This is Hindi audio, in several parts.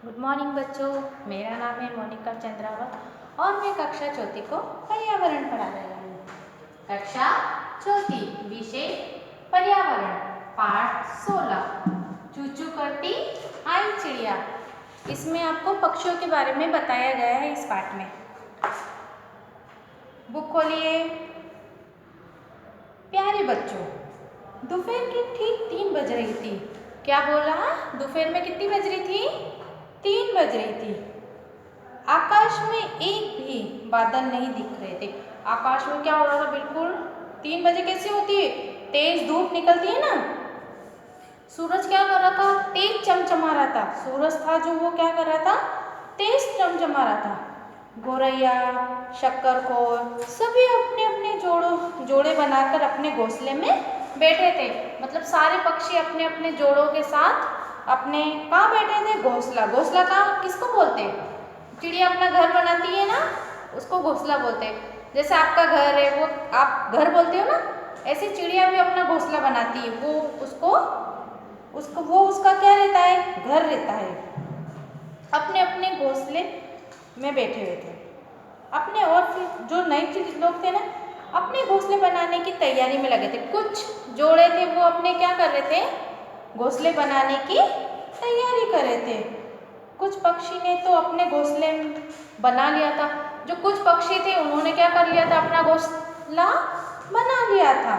गुड मॉर्निंग बच्चों, मेरा नाम है मोनिका चंद्रावत और मैं कक्षा चौथी को पर्यावरण पढ़ा रही हूँ। कक्षा चौथी, विषय पर्यावरण, पाठ 16, चूचू करती आई चिड़िया। इसमें आपको पक्षियों के बारे में बताया गया है। इस पाठ में बुक खोलिए। प्यारे बच्चों, दोपहर की ठीक 3 बज रही थी। क्या बोल रहा? दोपहर में कितनी बज रही थी? 3 बज रही थी। आकाश में एक भी बादल नहीं दिख रहे थे। आकाश में क्या हो रहा था? बिल्कुल 3 बजे कैसी होती है? तेज धूप निकलती है ना। सूरज क्या कर रहा था? तेज चमचमा रहा था। सूरज था जो वो क्या कर रहा था? तेज चमचमा रहा था। गौरैया, शक्करखोर सभी अपने अपने जोड़े बनाकर अपने घोंसले में बैठे थे। मतलब सारे पक्षी अपने अपने जोड़ों के साथ अपने कहाँ बैठे थे? घोंसला। घोंसला कहाँ किसको बोलते हैं? चिड़िया अपना घर बनाती है ना, उसको घोंसला बोलते हैं। जैसे आपका घर है वो आप घर बोलते हो ना, ऐसे चिड़िया भी अपना घोंसला बनाती है। वो उसका क्या रहता है? घर रहता है। अपने अपने घोंसले में बैठे हुए थे अपने। और फिर जो नए लोग थे ना, अपने घोंसले बनाने की तैयारी में लगे थे। कुछ जोड़े थे वो अपने क्या कर रहे थे? घोंसले बनाने की तैयारी कर रहे थे। कुछ पक्षी ने तो अपने घोंसले बना लिया था। जो कुछ पक्षी थे उन्होंने क्या कर लिया था? अपना घोंसला बना लिया था।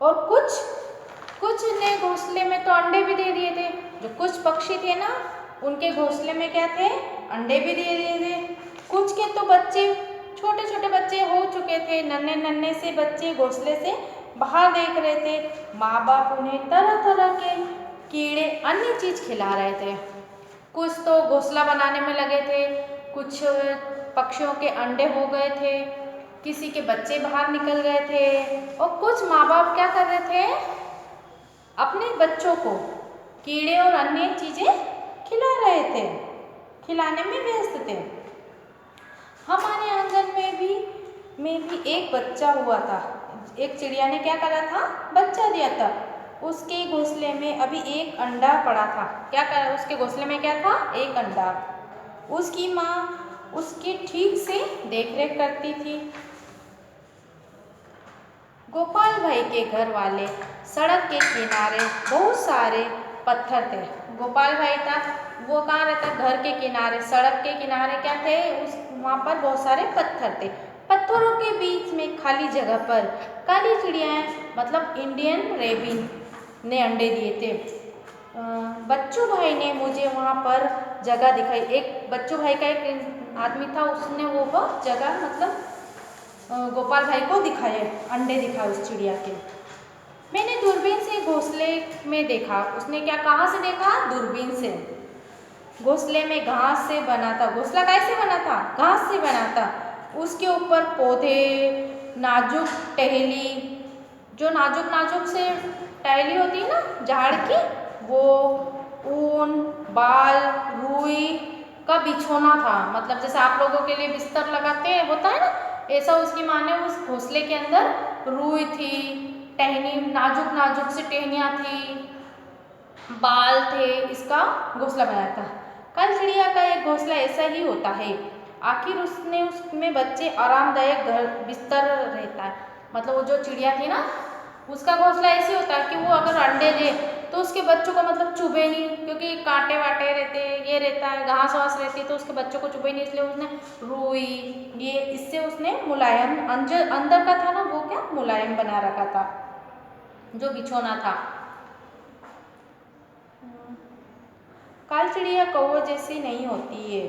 और कुछ ने घोंसले में तो अंडे भी दे दिए थे। जो कुछ पक्षी थे ना, उनके घोंसले में क्या थे? अंडे भी दे दिए थे। कुछ के तो बच्चे, छोटे छोटे बच्चे हो चुके थे। नन्हे नन्हे से बच्चे घोंसले से बाहर देख रहे थे। माँ बाप उन्हें तरह तरह के कीड़े, अन्य चीज खिला रहे थे। कुछ तो घोंसला बनाने में लगे थे। कुछ पक्षियों के अंडे हो गए थे। किसी के बच्चे बाहर निकल गए थे। और कुछ माँ बाप क्या कर रहे थे? अपने बच्चों को कीड़े और अन्य चीजें खिला रहे थे, खिलाने में व्यस्त थे। हमारे आंगन में भी एक बच्चा हुआ था। एक चिड़िया ने क्या करा था? बच्चा दिया था। उसके घोंसले में अभी एक अंडा पड़ा था। क्या करा? उसके घोंसले में क्या था? एक अंडा। उसकी माँ उसकी ठीक से देखरेख करती थी। गोपाल भाई के घर वाले सड़क के किनारे बहुत सारे पत्थर थे। गोपाल भाई था वो कहाँ रहता? घर के किनारे, सड़क के किनारे क्या थे? वहाँ पर बहुत सारे पत्थर थे। पत्थरों के बीच में खाली जगह पर काली चिड़ियाएँ, मतलब इंडियन रेबिन ने अंडे दिए थे। बच्चू भाई ने मुझे वहाँ पर जगह दिखाई। एक बच्चू भाई का एक आदमी था, उसने वो जगह मतलब गोपाल भाई को दिखाए, अंडे दिखाए उस चिड़िया के। मैंने दूरबीन से घोंसले में देखा। उसने क्या, कहाँ से देखा? दूरबीन से। घोंसले में घास से बना था। घोंसला कैसे बना था? घास से बना था। उसके ऊपर पौधे, नाजुक टहनी, जो नाजुक नाजुक से टहनी होती है ना झाड़ की, वो ऊन, बाल, रुई का बिछोना था। मतलब जैसे आप लोगों के लिए बिस्तर लगाते हैं होता है ना, ऐसा उसकी माँ ने उस घोंसले के अंदर रुई थी, टहनी, नाजुक नाजुक सी टहनियाँ थी, बाल थे, इसका घोंसला बनाया था। काली चिड़िया का एक घोंसला ऐसा ही होता है। आखिर उसमें बच्चे आरामदायक घर बिस्तर रहता है। मतलब वो जो चिड़िया थी ना, उसका घोंसला ऐसे होता है कि वो अगर अंडे दे तो उसके बच्चों को मतलब चुभे नहीं, क्योंकि कांटे वाटे रहते, ये रहता है, घास वास रहती है, तो उसके बच्चों को चुभे नहीं। इसलिए उसने रुई, ये इससे उसने मुलायम, अंदर का था ना वो क्या मुलायम बना रखा था, जो बिछोना था। काली चिड़िया कौवे जैसी नहीं होती है।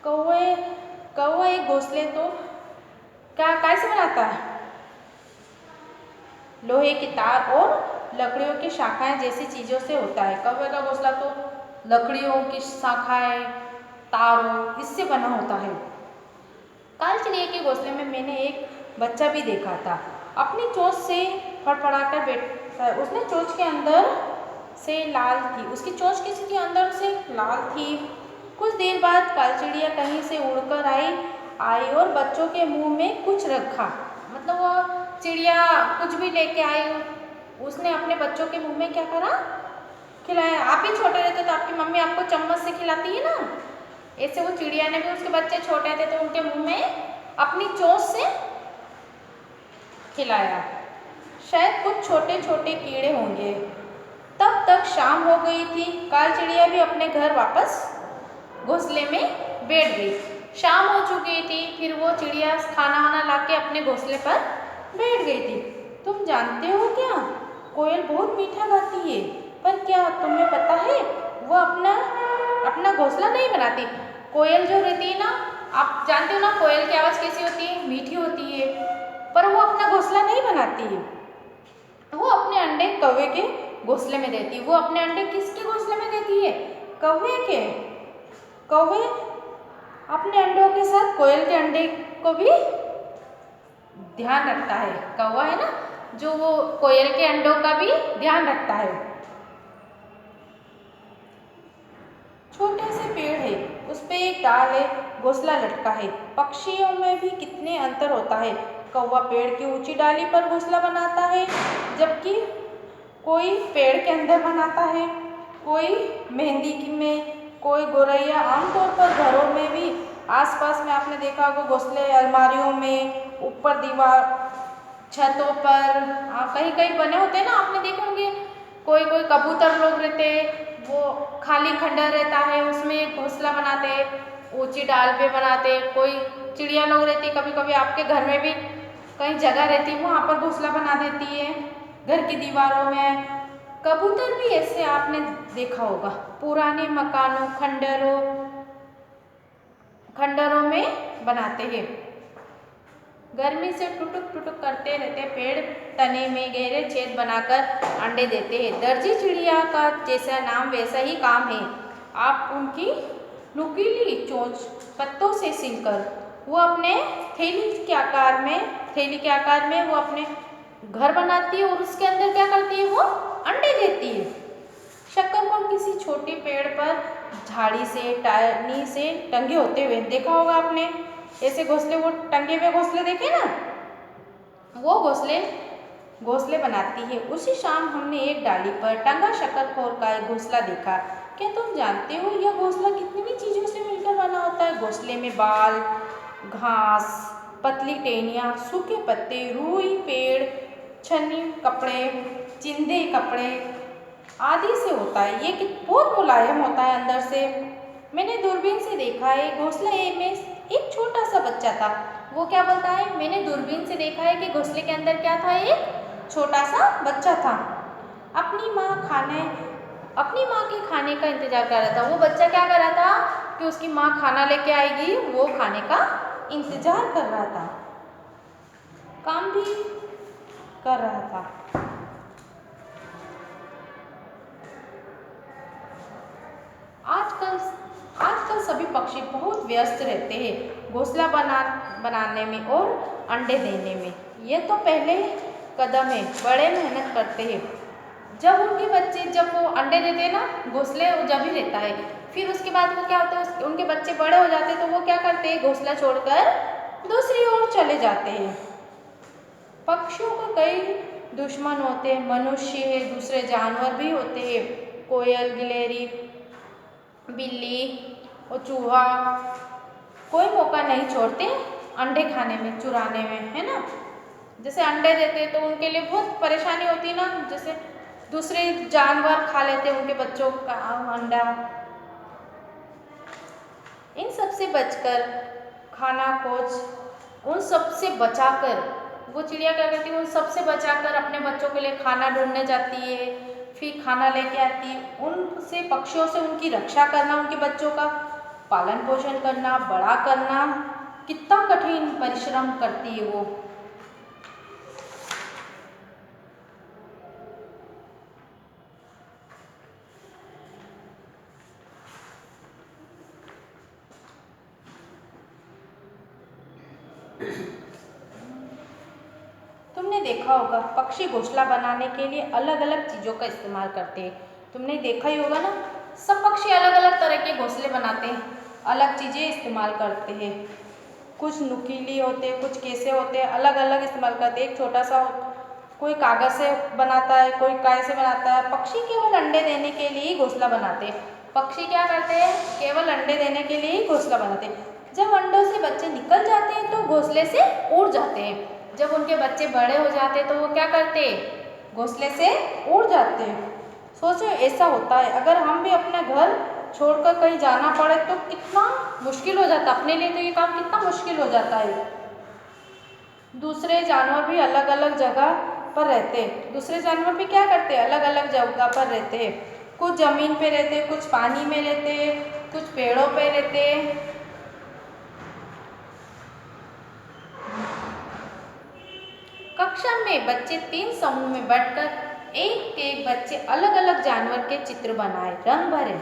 कौवा एक घोंसले तो क्या कैसे बनाता है? लोहे की तार और लकड़ियों की शाखाएं जैसी चीजों से होता है। कौवे का घोंसला तो लकड़ियों की शाखाएं, तारों, इससे बना होता है। काली चिड़िया के घोंसले में मैंने एक बच्चा भी देखा था। अपनी चोंच से फड़फड़ाकर बैठा है। उसने चोंच के अंदर से लाल थी, उसकी चोंच किसी के अंदर से लाल थी। कुछ देर बाद काली चिड़िया कहीं से उड़कर आई और बच्चों के मुंह में कुछ रखा। मतलब वो चिड़िया कुछ भी लेके आई, उसने अपने बच्चों के मुंह में क्या करा? खिलाया। आप ही छोटे रहते तो आपकी मम्मी आपको चम्मच से खिलाती है ना, ऐसे वो चिड़िया ने भी, उसके बच्चे छोटे थे तो उनके मुंह में अपनी चोंच से खिलाया। शायद कुछ छोटे छोटे कीड़े होंगे। तब तक शाम हो गई थी। काल चिड़िया भी अपने घर वापस घोंसले में बैठ गई। शाम हो चुकी थी। फिर वो चिड़िया खाना वाना लाके अपने घोंसले पर बैठ गई थी। तुम जानते हो क्या, कोयल बहुत मीठा गाती है, पर क्या तुम्हें पता है वो अपना अपना घोंसला नहीं बनाती। कोयल जो रहती है ना, आप जानते हो ना कोयल की आवाज़ कैसी होती है, मीठी होती है, पर वो अपना घोंसला नहीं बनाती है। वो अपने अंडे कौवे के घोंसले में देती है। वो अपने अंडे किसके घोंसले में देती है, कौवे के। कौवे अपने अंडों के साथ कोयल के अंडे को भी ध्यान रखता है। कौवा है ना जो, वो कोयल के अंडों का भी ध्यान रखता है। छोटे से पेड़ है, उस पे एक डाल है, घोंसला लटका है। पक्षियों में भी कितने अंतर होता है। कौवा पेड़ की ऊंची डाली पर घोंसला बनाता है, जबकि कोई पेड़ के अंदर बनाता है, कोई मेहंदी में, कोई गोरैया। आमतौर पर घरों में भी आसपास में आपने देखा होगा घोंसले अलमारियों में, ऊपर दीवार, छतों पर, कहीं कहीं बने होते हैं ना, आपने देखे होंगे। कोई कोई कबूतर लोग रहते हैं, वो खाली खंडर रहता है उसमें घोंसला बनाते, ऊंची डाल पे बनाते। कोई चिड़िया लोग रहती, कभी कभी आपके घर में भी कहीं जगह रहती है वहाँ पर घोंसला बना देती है घर की दीवारों में। कबूतर भी ऐसे आपने देखा होगा, पुराने मकानों, खंडरों में बनाते हैं। गर्मी से टुटुक टुटुक करते रहते, पेड़ तने में गहरे छेद बनाकर अंडे देते हैं। दर्जी चिड़िया का जैसा नाम वैसा ही काम है। आप उनकी नुकीली चोंच पत्तों से सिलकर वो अपने थैली के आकार में वो अपने घर बनाती है, और उसके अंदर क्या करती है, वो अंडे देती है। शक्करकंद किसी छोटे पेड़ पर झाड़ी से, टहनी से टंगे होते हुए देखा होगा आपने। ऐसे घोंसले, वो टंगे हुए घोंसले देखे ना, वो घोंसले बनाती है। उसी शाम हमने एक डाली पर टंगा शक्करखोर का एक घोंसला देखा। क्या तुम जानते हो यह घोंसला कितनी भी चीज़ों से मिलकर बना होता है। घोंसले में बाल, घास, पतली टहनियाँ, सूखे पत्ते, रुई पेड़, छन्नी कपड़े, चिंदे कपड़े आदि से होता है। ये बहुत मुलायम होता है अंदर से। मैंने दूरबीन से देखा है, घोंसले में एक छोटा सा बच्चा था। वो क्या बोलता है, मैंने दूरबीन से देखा है कि घोंसले के अंदर क्या था, एक छोटा सा बच्चा था। अपनी माँ के खाने का इंतजार कर रहा था। वो बच्चा क्या कर रहा था कि उसकी माँ खाना लेके आएगी, वो खाने का इंतजार कर रहा था, काम भी कर रहा था। आजकल सभी पक्षी बहुत व्यस्त रहते हैं घोंसला बनाने में और अंडे देने में। ये तो पहले कदम है, बड़े मेहनत करते हैं। जब वो अंडे देते हैं ना, घोंसले जब ही रहता है। फिर उसके बाद वो क्या होता है, उनके बच्चे बड़े हो जाते हैं तो वो क्या करते हैं, घोंसला छोड़कर दूसरी ओर चले जाते हैं। पक्षियों को कई दुश्मन होते हैं, मनुष्य है, दूसरे जानवर भी होते हैं। कोयल, गिलहरी, बिल्ली और चूहा कोई मौका नहीं छोड़ते अंडे खाने में, चुराने में, है ना। जैसे अंडे देते तो उनके लिए बहुत परेशानी होती ना, जैसे दूसरे जानवर खा लेते उनके बच्चों का अंडा। इन सब से बचकर खाना खोज, उन सब से बचाकर वो चिड़िया क्या करती है, उन सब से बचाकर अपने बच्चों के लिए खाना ढूंढने जाती है, फिर खाना लेके आती है। उनसे, पक्षियों से उनकी रक्षा करना, उनके बच्चों का पालन पोषण करना, बड़ा करना, कितना कठिन परिश्रम करती है वो। तुमने देखा होगा पक्षी घोंसला बनाने के लिए अलग अलग चीज़ों का इस्तेमाल करते हैं। तुमने देखा ही होगा ना, सब पक्षी अलग अलग तरह के घोंसले बनाते हैं, अलग चीज़ें इस्तेमाल करते हैं। कुछ नुकीली होते हैं, कुछ कैसे होते हैं, अलग अलग इस्तेमाल करते हैं। एक छोटा सा कोई कागज़ से बनाता है, कोई काय से बनाता है। पक्षी केवल अंडे देने के लिए ही घोंसला बनाते हैं। पक्षी क्या करते हैं? केवल अंडे देने के लिए ही घोंसला बनाते हैं। जब अंडों से बच्चे निकल जाते हैं तो घोंसले से उड़ जाते हैं। जब उनके बच्चे बड़े हो जाते हैं तो वो क्या करते हैं? घोंसले से उड़ जाते हैं। सोचो ऐसा होता है, अगर हम भी अपना घर छोड़कर कहीं जाना पड़े तो कितना मुश्किल हो जाता है। अपने लिए तो ये काम कितना मुश्किल हो जाता है। दूसरे जानवर भी अलग अलग जगह पर रहते हैं। दूसरे जानवर भी क्या करते हैं? अलग अलग जगह पर रहते हैं। कुछ ज़मीन पे रहते हैं, कुछ पानी में रहते हैं, कुछ पेड़ों पे रहते हैं। कक्षा में बच्चे 3 समूह में बैठकर एक एक बच्चे अलग अलग जानवर के चित्र बनाए, रंग भरे।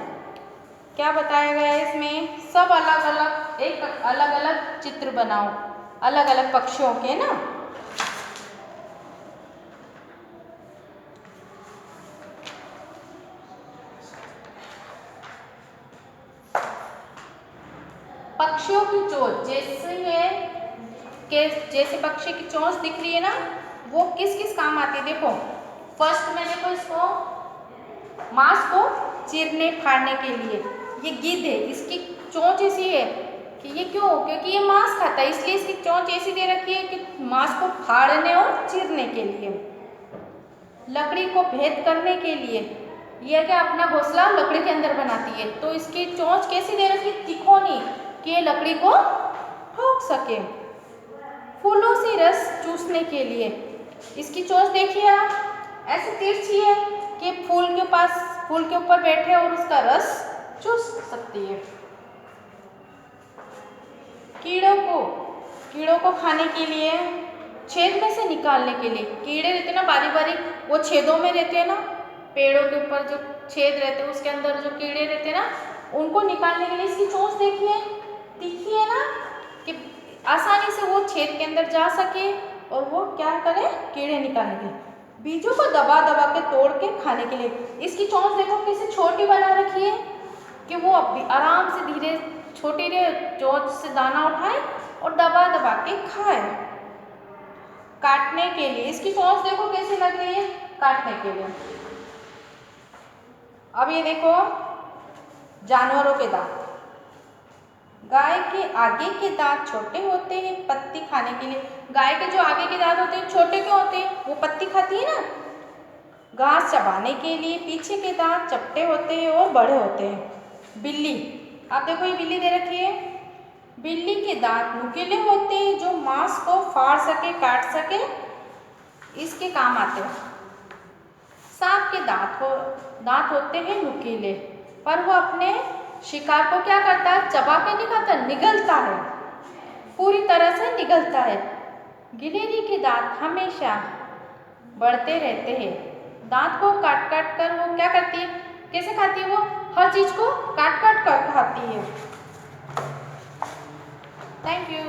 क्या बताया गया है इसमें? सब अलग अलग, एक अलग अलग चित्र बनाओ, अलग अलग पक्षियों के ना। पक्षियों की चोंच जैसे है कि जैसे पक्षी की चोंच दिख रही है ना, वो किस किस काम आती है देखो। फर्स्ट में देखो, इसको मांस को चीरने फाड़ने के लिए। ये गिद्ध है, इसकी चोंच ऐसी है कि ये क्यों? क्योंकि ये मांस खाता है, इसलिए इसकी चोंच ऐसी दे रखी है कि मांस को फाड़ने और चीरने के लिए। लकड़ी को भेद करने के लिए यह क्या अपना घोंसला लकड़ी के अंदर बनाती है, तो इसकी चोंच कैसी दे रखी है? तिकोनी, कि ये लकड़ी को ठोक सके। फूलों से रस चूसने के लिए इसकी चोंच देखिए आप, ऐसे तिरछी है कि फूल के पास, फूल के ऊपर बैठे और उसका रस चूस सकती है। कीड़ों को खाने के लिए, छेद में से निकालने के लिए। कीड़े रहते ना बारी बारी, वो छेदों में रहते हैं ना, पेड़ों के ऊपर जो छेद रहते हैं उसके अंदर जो कीड़े रहते हैं ना, उनको निकालने के लिए इसकी चोंच देखिए, दिखी है ना, कि आसानी से वो छेद के अंदर जा सके और वो क्या करे? कीड़े निकालने के लिए। बीजों को दबा दबा के तोड़ के खाने के लिए इसकी चोंच देखो कैसे छोटी बना रखी है कि वो आराम से धीरे छोटी चोंच से दाना उठाए और दबा दबा के खाए। काटने के लिए इसकी चोंच देखो कैसी लग रही है, काटने के लिए। अब ये देखो जानवरों के दांत। गाय के आगे के दांत छोटे होते हैं पत्ती खाने के लिए। गाय के जो आगे के दांत होते हैं छोटे क्यों होते हैं? वो पत्ती खाती है ना। घास चबाने के लिए पीछे के दांत चपटे होते हैं और बड़े होते हैं। बिल्ली, आप देखो ये बिल्ली दे रखी है। बिल्ली के दांत नुकीले होते हैं जो मांस को फाड़ सके, काट सके, इसके काम आते हैं। सांप के दांत होते हैं नुकीले, पर वो अपने शिकार को क्या करता है? चबा के नहीं खाता, निगलता है, पूरी तरह से निगलता है। गिलहरी के दांत हमेशा बढ़ते रहते हैं। दांत को काट काट कर वो क्या करती है? कैसे खाती है? वो हर चीज को काट काट कर खाती है। Thank you.